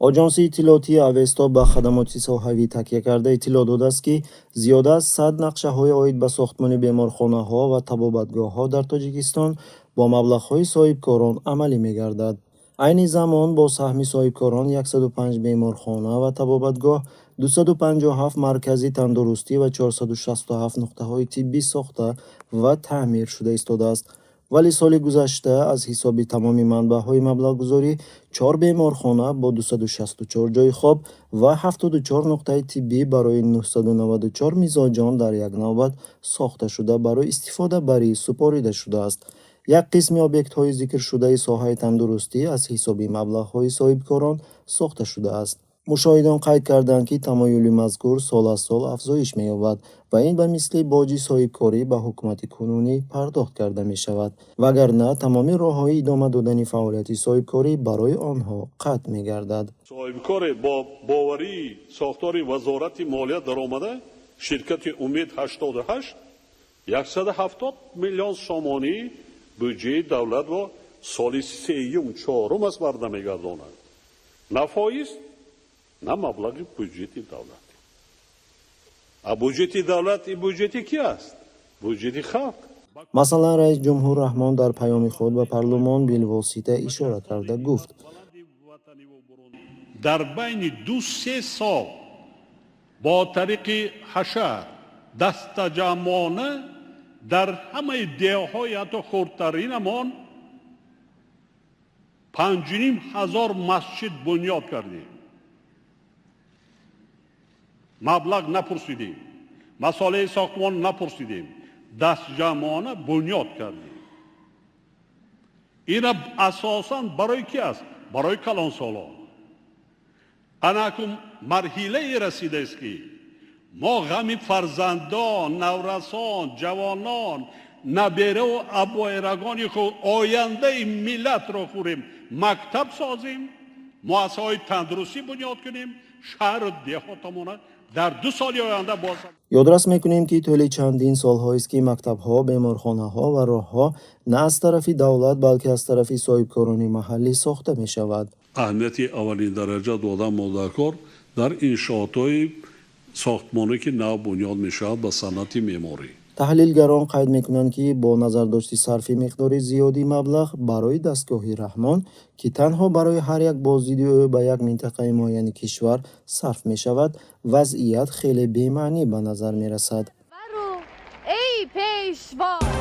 آژانس اطلاعاتی اوستا با خدمات صحوی تکیه کرده اطلاع داده است که زیاده از 100 نقشه‌های عاید به ساختمان بیمارخانه‌ها و طبابتگاه‌ها در تاجیکستان با مبلغ‌های صاحبکاران عملی می‌گردد. عین زمان با سهم صاحبکاران 105 بیمارخانه و طبابتگاه، 257 مرکزی تندرستی و 467 نقطه‌های طبی ساخته و تعمیر شده ایستاده است. ولی سال گذشته از حساب تمامی منبع‌های مبلغ‌گذاری 4 بیمارخانه با 264 جای خواب و 74 نقطه طبی برای 994 مزاجان در یک نوبت ساخته شده برای استفاده بری سپاریده شده است. یک قسم об'єкт‌های ذکر شده ساحه تندرستی از حساب مبلغ‌های صاحبکاران ساخته شده است. مشاهدان قید کردند که تمایل مذکور سال از سال افزایش می‌یابد و این به مثل باج صاحبکاری به حکومت کنونی پرداخت کرده می‌شود، وگرنه تمامی راه‌های ادامه دادن فعالیت صاحبکاری برای آنها قطع می‌گردد. صاحبکار با باوری ساختار وزارت مالیات درآمده شرکت امید 88 170 میلیون سومانی بودجه دولت را سال سوم چهارم از بر نمی‌گرداند. نه فایز نه مبلغ بودجه دولت. بودجه دولت این بودجه کی است؟ بودجه خلق. مثلا رئیس جمهور رحمان در پیام خود به پارلمان بالواسطه اشاره کرده گفت: در بین 2-3 سال با طریق حشر دست جمعانه در همه دههای حتی خردترینمان 5,500 مسجد بنیاد کردیم. مبلغ نپرسیدیم، مسئله ساختمان نپرسیدیم، دست جمعانه بنیاد کردیم. این اساساً برای کی است؟ برای کلان سالان. انکم مرحله رسیده است که ما غم فرزندان، نورسان، جوانان، نبیره و ابوایرگانی خود آینده ملت را خوریم، مکتب سازیم، مؤسسه‌های تندرستی بنیاد کنیم، شهر و دهاتمون در 2 سال آینده باز. یادرس میکنیم که طول چندین سال‌ها است که مکتب‌ها، بیمارخانه‌ها و راه‌ها نه از طرف دولت بلکه از طرف صاحبکاران محلی ساخته می‌شود. اهمیت اولین درجه دادن مدرکار در انشاءات‌های ساختمانی که نو بنیاد می‌شود به صنعت معماری. تحلیلگران قید میکنند که با نظر داشت صرف مقدار زیادی مبلغ برای دستگاه رحمان که تنها برای هر یک بازدید او به یک منطقه معین کشور صرف می شود، وضعیت خیلی بی‌معنی به نظر می رسد. ای پیشوا